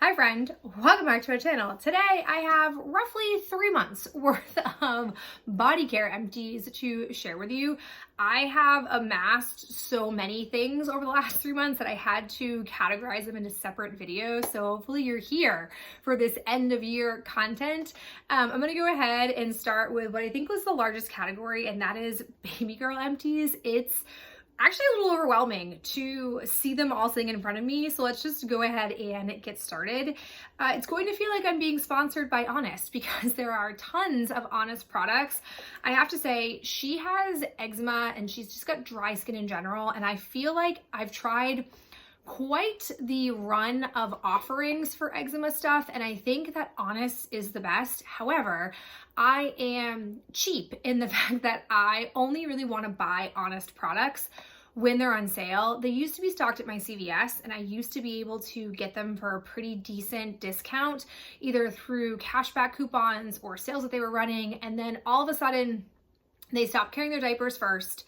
Hi friend, welcome back to my channel. Today I have roughly 3 months worth of Bodycare empties to share with you. I have amassed so many things over the last 3 months that I had to categorize them into separate videos. So hopefully you're here for this end of year content. I'm gonna go ahead and start with what I think was the largest category, and that is baby girl empties. It's actually a little overwhelming to see them all sitting in front of me. So let's just go ahead and get started. It's going to feel like I'm being sponsored by Honest because there are tons of Honest products. I have to say, she has eczema and she's just got dry skin in general. And I feel like I've tried quite the run of offerings for eczema stuff, and I think that Honest is the best. However, I am cheap in the fact that I only really want to buy Honest products when they're on sale. They used to be stocked at my CVS, and I used to be able to get them for a pretty decent discount, either through cashback coupons or sales that they were running, and then all of a sudden they stopped carrying their diapers first.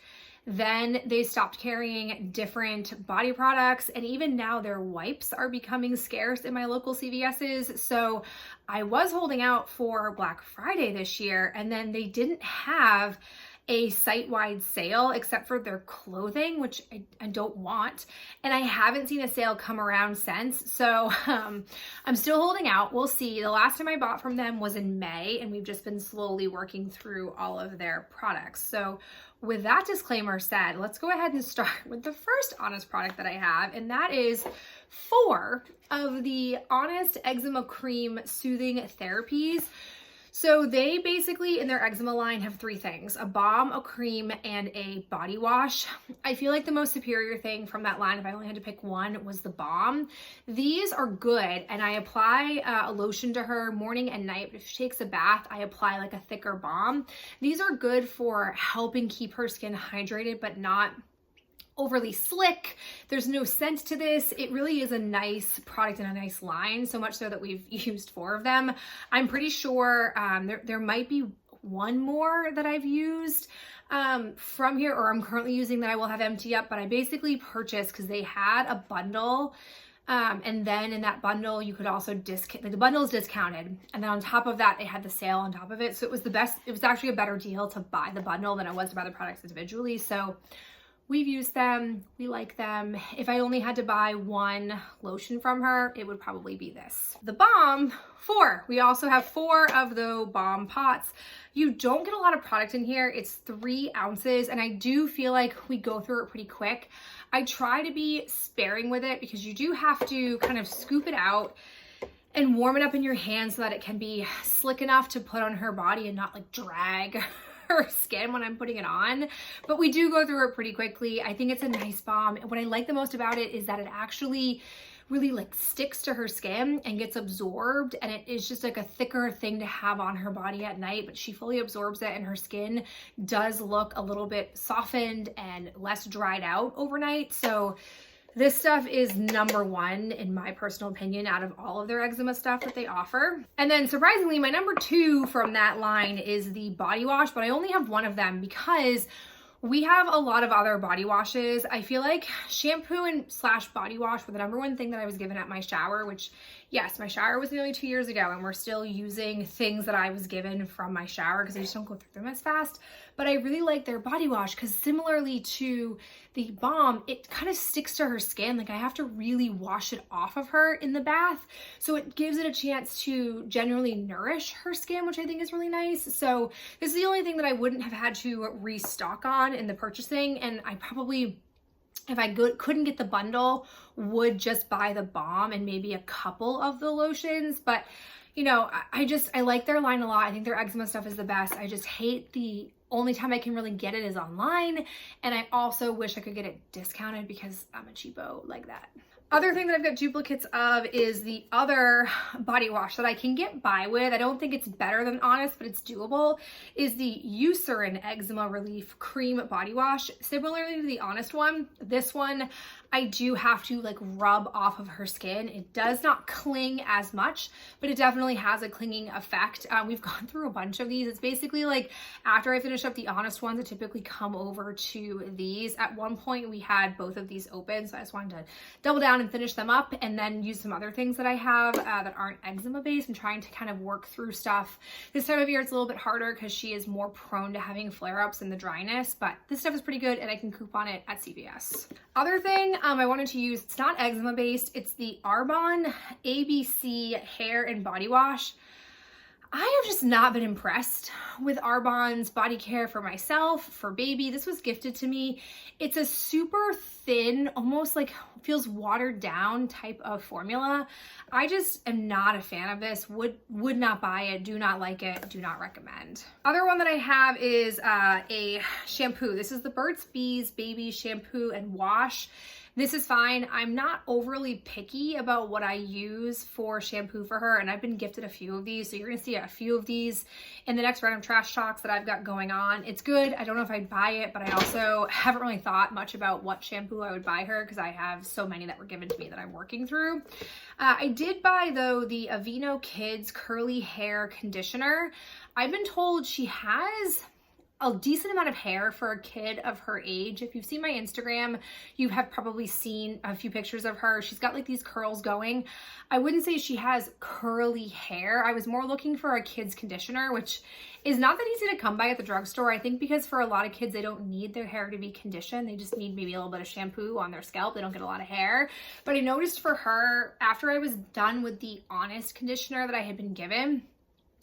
Then they stopped carrying different body products, and even now their wipes are becoming scarce in my local CVS's. So I was holding out for Black Friday this year, and then they didn't have a site-wide sale except for their clothing, which I don't want. And I haven't seen a sale come around since. So I'm still holding out. We'll see. The last time I bought from them was in May, and we've just been slowly working through all of their products. So with that disclaimer said, let's go ahead and start with the first Honest product that I have, and that is 4 of the Honest Eczema Cream Soothing Therapies. So they basically, in their eczema line, have 3 things: a balm, a cream, and a body wash. I feel like the most superior thing from that line, if I only had to pick one, was the balm. These are good, and I apply a lotion to her morning and night. If she takes a bath, I apply like a thicker balm. These are good for helping keep her skin hydrated, but not overly slick. There's no scent to this. It really is a nice product and a nice line, so much so that we've used 4 of them. I'm pretty sure there might be one more that I've used from here, or I'm currently using, that I will have empty up, but I basically purchased because they had a bundle. And then in that bundle, you could also the bundle is discounted. And then on top of that, they had the sale on top of it. So it was the best. It was actually a better deal to buy the bundle than it was to buy the products individually. So we've used them, we like them. If I only had to buy one lotion from her, it would probably be this. The balm, 4. We also have 4 of the balm pots. You don't get a lot of product in here. It's 3 ounces, and I do feel like we go through it pretty quick. I try to be sparing with it because you do have to kind of scoop it out and warm it up in your hand so that it can be slick enough to put on her body and not like drag her skin when I'm putting it on. But we do go through it pretty quickly. I think it's a nice balm. And what I like the most about it is that it actually really like sticks to her skin and gets absorbed, and it is just like a thicker thing to have on her body at night, but she fully absorbs it, and her skin does look a little bit softened and less dried out overnight. So this stuff is number 1 in my personal opinion out of all of their eczema stuff that they offer. And then surprisingly, my number 2 from that line is the body wash, but I only have one of them because we have a lot of other body washes. I feel like shampoo and / body wash were the number 1 thing that I was given at my shower, which, yes, my shower was nearly 2 years ago, and we're still using things that I was given from my shower because I just don't go through them as fast. But I really like their body wash because similarly to the balm, it kind of sticks to her skin. Like I have to really wash it off of her in the bath. So it gives it a chance to generally nourish her skin, which I think is really nice. So this is the only thing that I wouldn't have had to restock on in the purchasing. And I probably, if I couldn't get the bundle, would just buy the balm and maybe a couple of the lotions. But you know, I like their line a lot. I think their eczema stuff is the best. I just hate the only time I can really get it is online. And I also wish I could get it discounted because I'm a cheapo like that. Other thing that I've got duplicates of is the other body wash that I can get by with. I don't think it's better than Honest, but it's doable, is the Eucerin Eczema Relief Cream Body Wash. Similarly to the Honest one, this one I do have to like rub off of her skin. It does not cling as much, but it definitely has a clinging effect. We've gone through a bunch of these. It's basically like after I finish up the Honest ones, I typically come over to these. At one point we had both of these open, so I just wanted to double down and finish them up and then use some other things that I have that aren't eczema based. I'm trying to kind of work through stuff. This time of year it's a little bit harder because she is more prone to having flare-ups and the dryness, but this stuff is pretty good and I can coupon it at CVS. Other thing I wanted to use, it's not eczema based, it's the Arbonne ABC hair and body wash. I have just not been impressed with Arbonne's body care for myself, for baby. This was gifted to me. It's a super thin, almost like feels watered down type of formula. I just am not a fan of this. Would not buy it, do not like it, do not recommend. Other one that I have is a shampoo. This is the Burt's Bees Baby Shampoo and Wash. This is fine. I'm not overly picky about what I use for shampoo for her, and I've been gifted a few of these, so you're gonna see a few of these in the next Random Trash Talks that I've got going on. It's good. I don't know if I'd buy it, but I also haven't really thought much about what shampoo I would buy her because I have so many that were given to me that I'm working through. I did buy, though, the Aveeno Kids Curly Hair Conditioner. I've been told she has a decent amount of hair for a kid of her age. If you've seen my Instagram, you have probably seen a few pictures of her. She's got like these curls going. I wouldn't say she has curly hair. I was more looking for a kid's conditioner, which is not that easy to come by at the drugstore. I think because for a lot of kids, they don't need their hair to be conditioned. They just need maybe a little bit of shampoo on their scalp. They don't get a lot of hair. But I noticed for her, after I was done with the Honest conditioner that I had been given,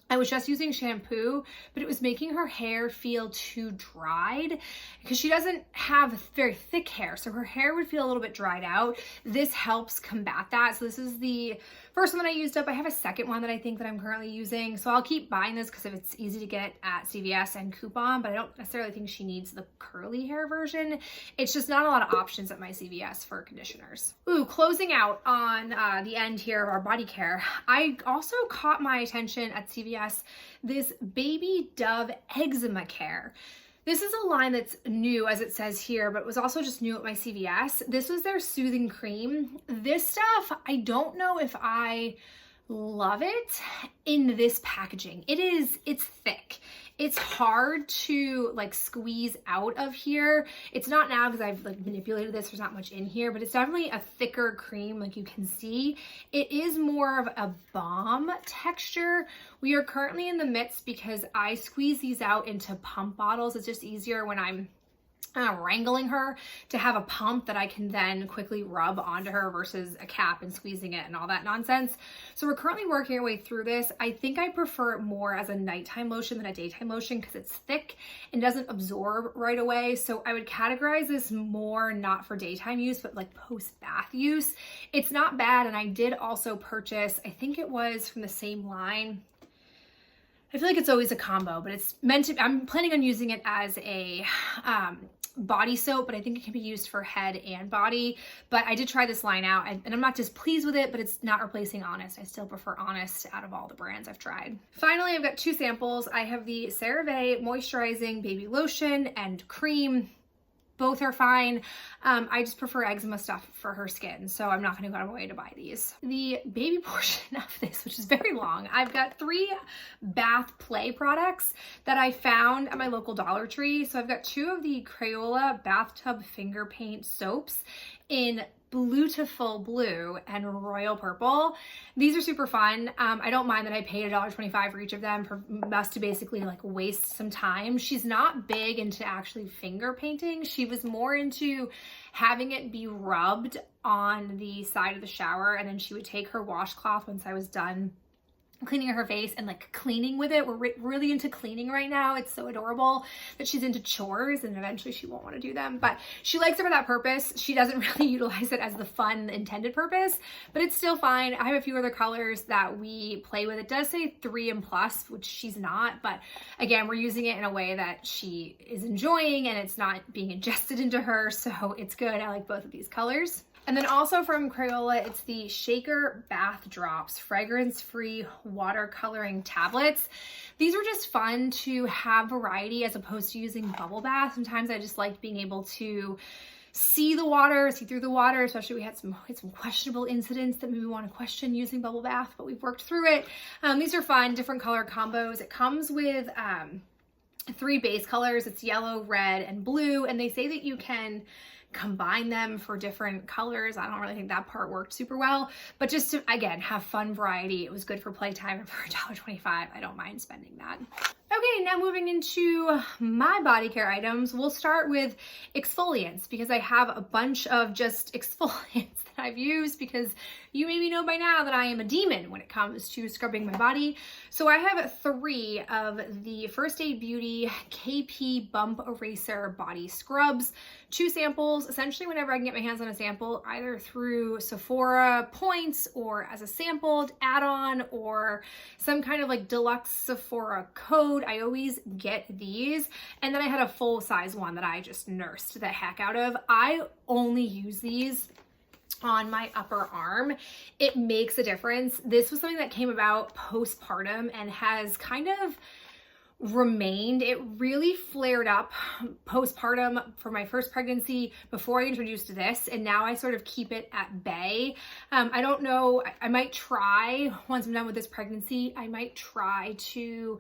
I was just using shampoo, but it was making her hair feel too dried because she doesn't have very thick hair. So her hair would feel a little bit dried out. This helps combat that. So this is the first one that I used up. I have a second one that I think that I'm currently using. So I'll keep buying this because if it's easy to get at CVS and coupon, but I don't necessarily think she needs the curly hair version. It's just not a lot of options at my CVS for conditioners. Ooh, closing out on the end here of our body care. I also caught my attention at CVS this Baby Dove Eczema Care. This is a line that's new, as it says here, but it was also just new at my CVS. This was their soothing cream. This stuff, I don't know if I love it in this packaging. It's thick. It's hard to like squeeze out of here. It's not now because I've like manipulated this, there's not much in here, but it's definitely a thicker cream like you can see. It is more of a balm texture. We are currently in the midst because I squeeze these out into pump bottles. It's just easier when I'm wrangling her to have a pump that I can then quickly rub onto her versus a cap and squeezing it and all that nonsense. So we're currently working our way through this. I think I prefer it more as a nighttime lotion than a daytime lotion because it's thick and doesn't absorb right away. So I would categorize this more not for daytime use, but like post-bath use. It's not bad. And I did also purchase, I think it was from the same line. I feel like it's always a combo, but it's meant to, I'm planning on using it as a body soap, but I think it can be used for head and body. But I did try this line out and I'm not displeased with it, but it's not replacing Honest. I still prefer Honest out of all the brands I've tried. Finally, I've got two samples. I have the CeraVe Moisturizing Baby Lotion and Cream. Both are fine. I just prefer eczema stuff for her skin, so I'm not gonna go out of my way to buy these. The baby portion of this, which is very long, I've got 3 bath play products that I found at my local Dollar Tree. So I've got 2 of the Crayola bathtub finger paint soaps in Beautiful Blue and Royal Purple. These are super fun. I don't mind that I paid $1.25 for each of them for us to basically like waste some time. She's not big into actually finger painting. She was more into having it be rubbed on the side of the shower, and then she would take her washcloth once I was done cleaning her face and like cleaning with it. We're really into cleaning right now. It's so adorable that she's into chores, and eventually she won't want to do them, but she likes it for that purpose. She doesn't really utilize it as the fun intended purpose, but it's still fine. I have a few other colors that we play with. It does say 3 and plus, which she's not, but again, we're using it in a way that she is enjoying and it's not being ingested into her, so it's good. I like both of these colors. And then also from Crayola, it's the Shaker Bath Drops fragrance-free watercoloring tablets. These were just fun to have variety as opposed to using bubble bath. Sometimes I just like being able to see through the water, especially we had some questionable incidents that maybe we want to question using bubble bath, but we've worked through it. These are fun, different color combos. It comes with 3 base colors. It's yellow, red, and blue, and they say that you can combine them for different colors. I don't really think that part worked super well, but just to, again, have fun variety. It was good for playtime, and for $1.25, I don't mind spending that. Okay, now moving into my body care items, we'll start with exfoliants, because I have a bunch of just exfoliants that I've used, because you maybe know by now that I am a demon when it comes to scrubbing my body. So I have 3 of the First Aid Beauty KP Bump Eraser Body Scrubs, 2 samples. Essentially, whenever I can get my hands on a sample, either through Sephora points or as a sampled add-on or some kind of like deluxe Sephora code, I always get these. And then I had a full-size one that I just nursed the heck out of. I only use these on my upper arm. It makes a difference. This was something that came about postpartum and has kind of remained. It really flared up postpartum for my first pregnancy before I introduced this, and now I sort of keep it at bay. I don't know, I might try, once I'm done with this pregnancy, I might try to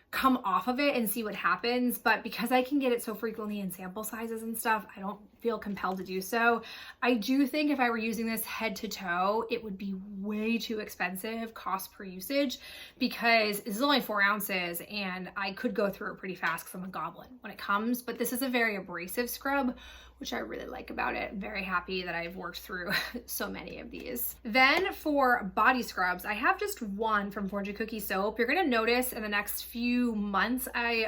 come off of it and see what happens, but because I can get it so frequently in sample sizes and stuff, I don't feel compelled to do so. I do think if I were using this head to toe, it would be way too expensive cost per usage, because this is only 4 ounces and I could go through it pretty fast because I'm a goblin when it comes, but this is a very abrasive scrub, which I really like about it. I'm very happy that I've worked through so many of these. Then for body scrubs, I have just one from Fortune Cookie Soap. You're gonna notice in the next few months, I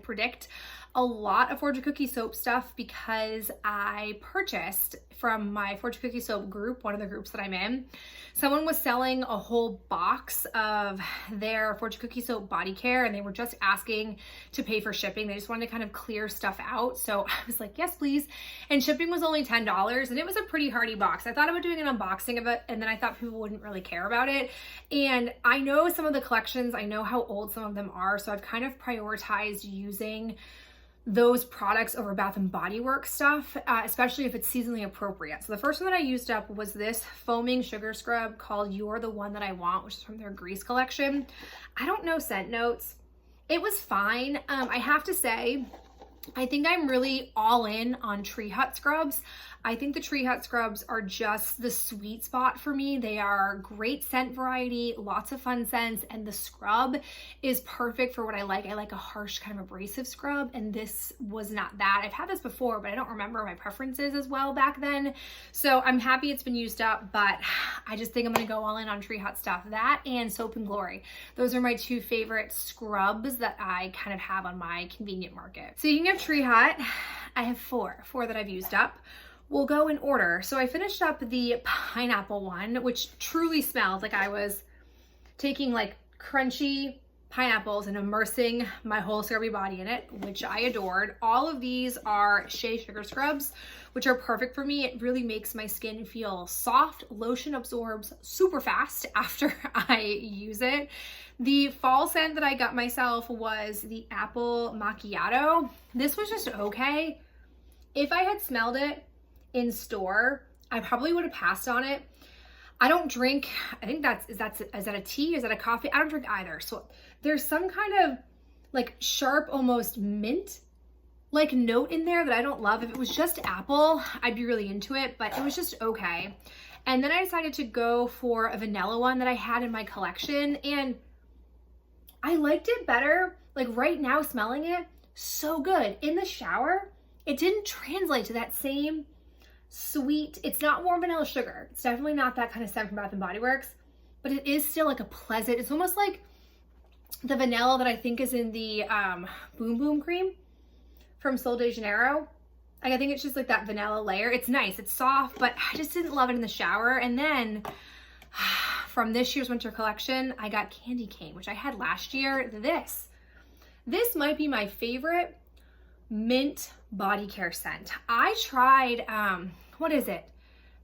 predict a lot of Fortune Cookie Soap stuff, because I purchased from my Fortune Cookie Soap group, one of the groups that I'm in, someone was selling a whole box of their Fortune Cookie Soap Bodycare, and they were just asking to pay for shipping. They just wanted to kind of clear stuff out. So I was like, yes, please. And shipping was only $10, and it was a pretty hardy box. I thought about doing an unboxing of it, and then I thought people wouldn't really care about it. And I know some of the collections, I know how old some of them are, so I've kind of prioritized using those products over Bath and Body Works stuff, especially if it's seasonally appropriate. So the first one that I used up was this foaming sugar scrub called You're the One That I Want, which is from their Grease collection. I don't know scent notes. It was fine. I have to say, I think I'm really all in on Tree Hut scrubs. I think the Tree Hut scrubs are just the sweet spot for me. They are great scent variety, lots of fun scents, and the scrub is perfect for what I like. I like a harsh kind of abrasive scrub, and this was not that. I've had this before, but I don't remember my preferences as well back then. So I'm happy it's been used up, but I just think I'm gonna go all in on Tree Hut stuff. That and Soap and Glory. Those are my 2 favorite scrubs that I kind of have on my convenient market. Speaking of Tree Hut, I have 4 that I've used up. We'll go in order. So I finished up the pineapple one, which truly smelled like I was taking like crunchy pineapples and immersing my whole scrubby body in it, which I adored. All of these are Shea Sugar Scrubs, which are perfect for me. It really makes my skin feel soft. Lotion absorbs super fast after I use it. The fall scent that I got myself was the Apple Macchiato. This was just okay. If I had smelled it in store, I probably would have passed on it. I don't drink, I think is that a tea? Is that a coffee? I don't drink either. So there's some kind of like sharp, almost mint like note in there that I don't love. If it was just apple, I'd be really into it, but it was just okay. And then I decided to go for a vanilla one that I had in my collection, and I liked it better. Like right now, smelling it, so good. In the shower, it didn't translate to that same sweet, it's not warm vanilla sugar. It's definitely not that kind of scent from Bath and Body Works, but it is still like a pleasant, it's almost like the vanilla that I think is in the Boom Boom cream from Sol de Janeiro. Like, I think it's just like that vanilla layer. It's nice, it's soft, but I just didn't love it in the shower. And then from this year's winter collection, I got Candy Cane, which I had last year. This might be my favorite mint body care scent. I tried, what is it?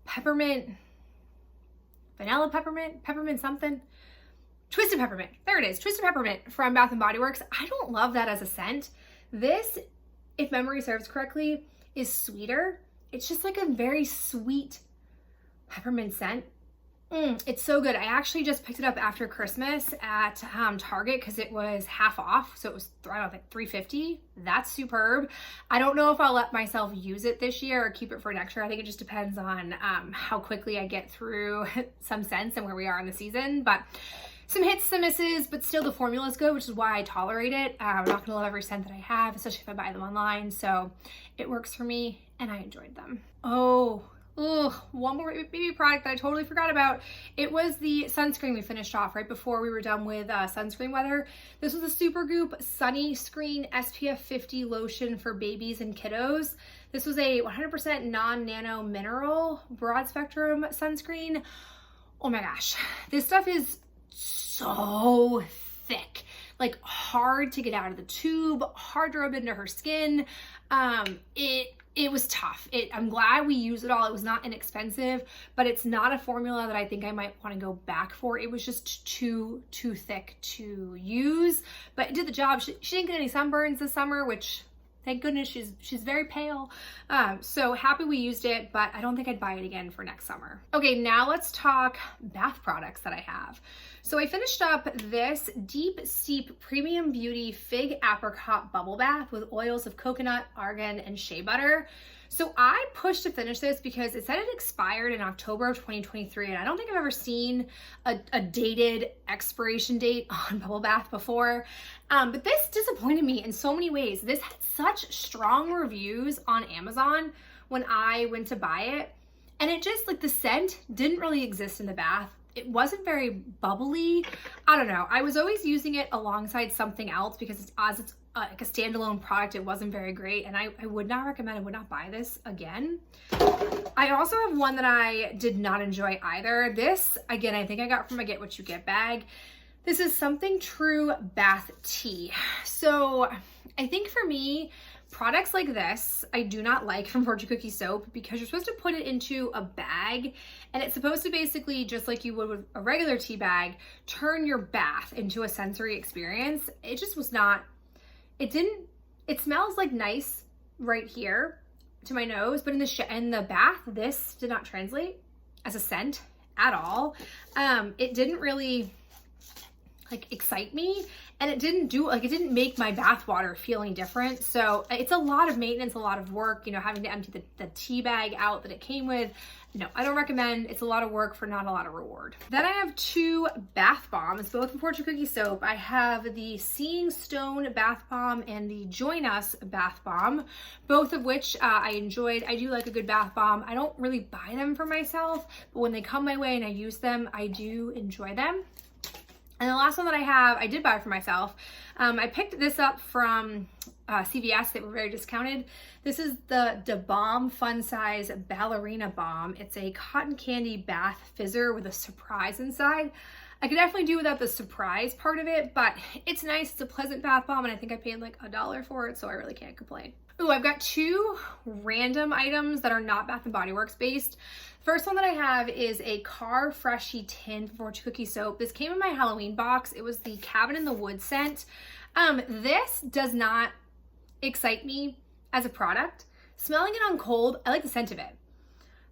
Peppermint, vanilla peppermint something. Twisted Peppermint, there it is, Twisted Peppermint from Bath and Body Works. I don't love that as a scent. This, if memory serves correctly, is sweeter. It's just like a very sweet peppermint scent. It's so good. I actually just picked it up after Christmas at Target because it was half off. So it was, I don't know, like $3.50. That's superb. I don't know if I'll let myself use it this year or keep it for next year. I think it just depends on how quickly I get through some scents and where we are in the season. But some hits, some misses, but still the formula is good, which is why I tolerate it. I'm not gonna love every scent that I have, especially if I buy them online. So it works for me and I enjoyed them. One more baby product that I totally forgot about. It was the sunscreen we finished off right before we were done with sunscreen weather. This was a Supergoop Sunny Screen SPF 50 lotion for babies and kiddos. This was a 100% non-nano mineral broad spectrum sunscreen. Oh my gosh, this stuff is so thick, like hard to get out of the tube, hard to rub into her skin. It was tough. I'm glad we used it all. It was not inexpensive, but it's not a formula that I think I might want to go back for. It was just too thick to use, but it did the job. She didn't get any sunburns this summer, which thank goodness. She's very pale. So happy we used it, but I don't think I'd buy it again for next summer. Okay, now let's talk bath products that I have. So I finished up this Deep Steep Premium Beauty Fig Apricot Bubble Bath with oils of coconut, argan, and shea butter. So I pushed to finish this because it said it expired in October of 2023, and I don't think I've ever seen a dated expiration date on bubble bath before. But this disappointed me in so many ways. This had such strong reviews on Amazon when I went to buy it, and it just, like, the scent didn't really exist in the bath. It wasn't very bubbly. I don't know. I was always using it alongside something else because it's like a standalone product. It wasn't very great, and I would not recommend, I would not buy this again. I also have one that I did not enjoy either. This, again, I think I got from a Get What You Get bag. This is Something True Bath Tea. So I think for me, products like this, I do not like from Fortune Cookie Soap because you're supposed to put it into a bag, and it's supposed to basically, just like you would with a regular tea bag, turn your bath into a sensory experience. It just was not, it smells like nice right here to my nose, but in the bath, this did not translate as a scent at all. It didn't really like excite me, and it didn't make my bath water feel any different. So it's a lot of maintenance, a lot of work, you know, having to empty the tea bag out that it came with. No, I don't recommend. It's a lot of work for not a lot of reward. Then I have two bath bombs, both from Fortune Cookie Soap. I have the Seeing Stone bath bomb and the Join Us bath bomb, both of which I enjoyed. I do like a good bath bomb. I don't really buy them for myself, but when they come my way and I use them, I do enjoy them. And the last one that I have, I did buy for myself. I picked this up from CVS. They were very discounted. This is the Da Balm Fun Size Ballerina Balm. It's a cotton candy bath fizzer with a surprise inside. I could definitely do without the surprise part of it, but it's nice. It's a pleasant bath bomb, and I think I paid like $1 for it, so I really can't complain. Ooh, I've got two random items that are not Bath & Body Works based. First one that I have is a Car Freshy tin for Fortune Cookie Soap. This came in my Halloween box. It was the Cabin in the Woods scent. This does not excite me as a product. Smelling it on cold, I like the scent of it.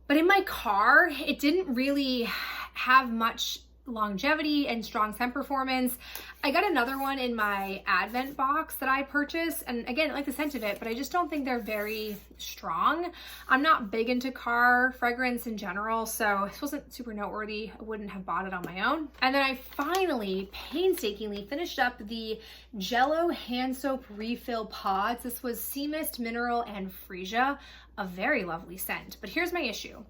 But in my car, it didn't really have much longevity and strong scent performance. I got another one in my Advent box that I purchased, and again, I like the scent of it, but I just don't think they're very strong. I'm not big into car fragrance in general, so this wasn't super noteworthy. I wouldn't have bought it on my own. And then I finally, painstakingly finished up the Jello hand soap refill pods. This was Sea Mist, Mineral, and Freesia, a very lovely scent. But here's my issue.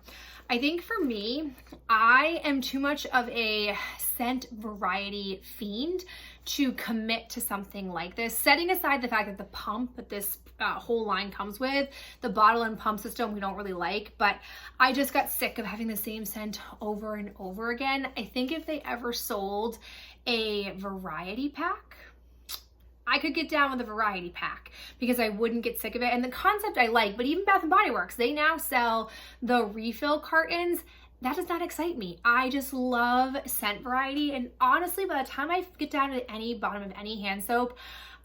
I think for me, I am too much of a scent variety fiend to commit to something like this. Setting aside the fact that the pump that this whole line comes with, the bottle and pump system we don't really like, but I just got sick of having the same scent over and over again. I think if they ever sold a variety pack, I could get down with a variety pack because I wouldn't get sick of it. And the concept I like, but even Bath & Body Works, they now sell the refill cartons. That does not excite me. I just love scent variety. And honestly, by the time I get down to any bottom of any hand soap,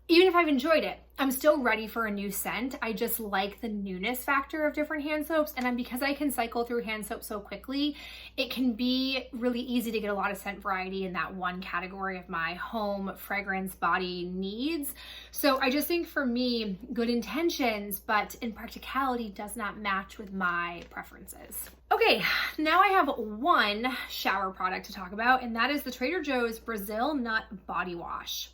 even if I've enjoyed it, I'm still ready for a new scent. I just like the newness factor of different hand soaps. And because I can cycle through hand soap so quickly, it can be really easy to get a lot of scent variety in that one category of my home fragrance body needs. So I just think for me, good intentions, but in practicality does not match with my preferences. Okay, now I have one shower product to talk about, and that is the Trader Joe's Brazil Nut Body Wash.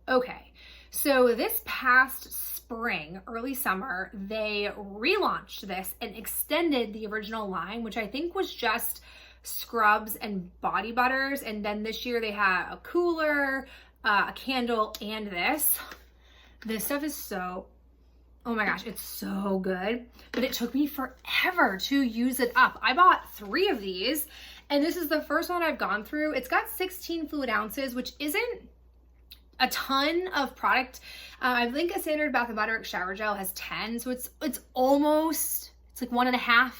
Okay, so this past spring, early summer, they relaunched this and extended the original line, which I think was just scrubs and body butters. And then this year they had a cooler, a candle, and this. This stuff is so, oh my gosh, it's so good. But it took me forever to use it up. I bought 3 of these, and this is the first one I've gone through. It's got 16 fluid ounces, which isn't a ton of product. I think a standard Bath & Body Works shower gel has 10, so it's almost, it's like 1.5,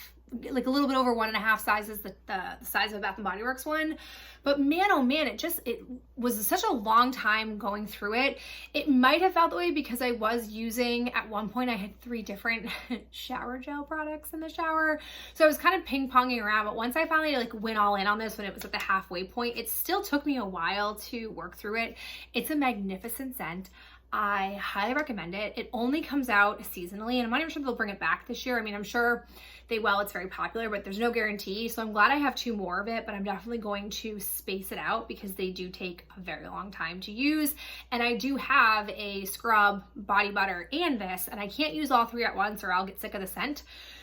like a little bit over 1.5 sizes the size of a Bath & Body Works one. But man, oh man, it was such a long time going through it. It might have felt that way because I was using, at one point I had 3 different shower gel products in the shower. So I was kind of ping-ponging around, but once I finally like went all in on this when it was at the halfway point, it still took me a while to work through it. It's a magnificent scent. I highly recommend it. It only comes out seasonally, and I'm not even sure they'll bring it back this year. I mean, I'm sure they will. It's very popular, but there's no guarantee. So I'm glad I have 2 more of it, but I'm definitely going to space it out because they do take a very long time to use. And I do have a scrub, body butter, and this, and I can't use all 3 at once or I'll get sick of the scent.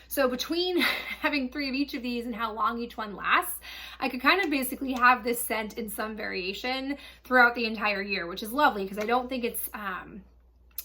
So between having 3 of each of these and how long each one lasts, I could kind of basically have this scent in some variation throughout the entire year, which is lovely because I don't think it's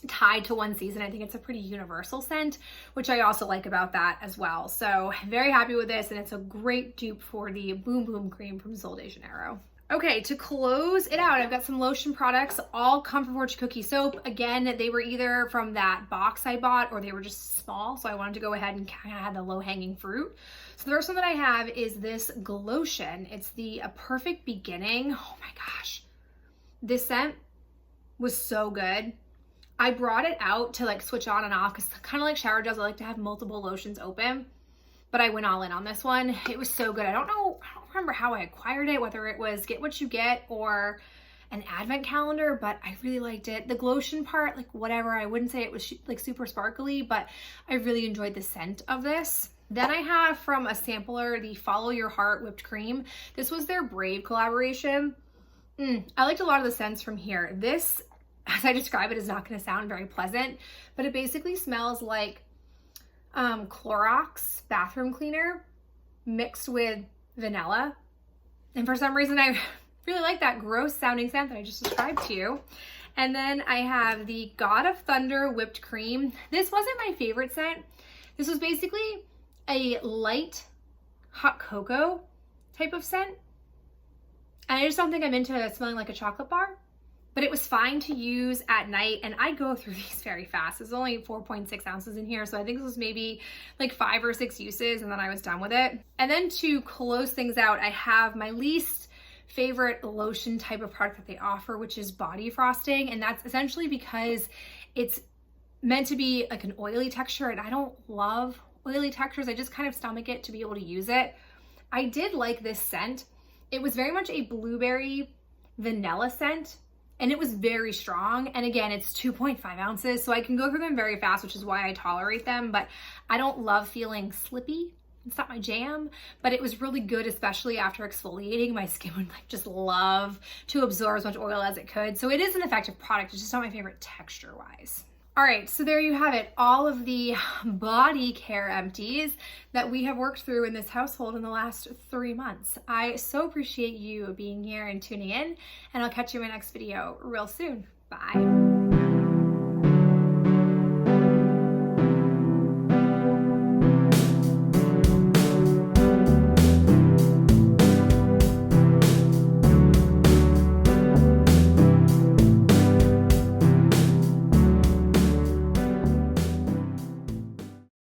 tied to one season. I think it's a pretty universal scent, which I also like about that as well. So very happy with this, and it's a great dupe for the Boom Boom Cream from Sol de Janeiro. Okay, to close it out, I've got some lotion products, all Comfort Fortune cookie soap. Again, they were either from that box I bought or they were just small, so I wanted to go ahead and kind of have the low-hanging fruit. So the first one that I have is this Lotion. It's the A Perfect Beginning. Oh my gosh. This scent was so good. I brought it out to like switch on and off because kind of like shower gels, I like to have multiple lotions open. But I went all in on this one. It was so good. I don't remember how I acquired it, whether it was Get What You Get or an advent calendar, but I really liked it. The Lotion part, like whatever, I wouldn't say it was like super sparkly, but I really enjoyed the scent of this. Then I have from a sampler, the Follow Your Heart Whipped Cream. This was their Brave collaboration. I liked a lot of the scents from here. This, as I describe it, is not gonna sound very pleasant, but it basically smells like Clorox bathroom cleaner mixed with vanilla. And for some reason, I really like that gross sounding scent that I just described to you. And then I have the God of Thunder Whipped Cream. This wasn't my favorite scent. This was basically a light hot cocoa type of scent. And I just don't think I'm into smelling like a chocolate bar. But it was fine to use at night, and I go through these very fast. There's only 4.6 ounces in here, so I think this was maybe like 5 or 6 uses, and then I was done with it. And then to close things out, I have my least favorite lotion type of product that they offer, which is body frosting, and that's essentially because it's meant to be like an oily texture, and I don't love oily textures. I just kind of stomach it to be able to use it. I did like this scent. It was very much a blueberry vanilla scent, and it was very strong. And again, it's 2.5 ounces, so I can go through them very fast, which is why I tolerate them, but I don't love feeling slippy. It's not my jam, but it was really good, especially after exfoliating. My skin would like just love to absorb as much oil as it could. So it is an effective product. It's just not my favorite texture-wise. All right, so there you have it. All of the Bodycare empties that we have worked through in this household in the last 3 months. I so appreciate you being here and tuning in, and I'll catch you in my next video real soon. Bye.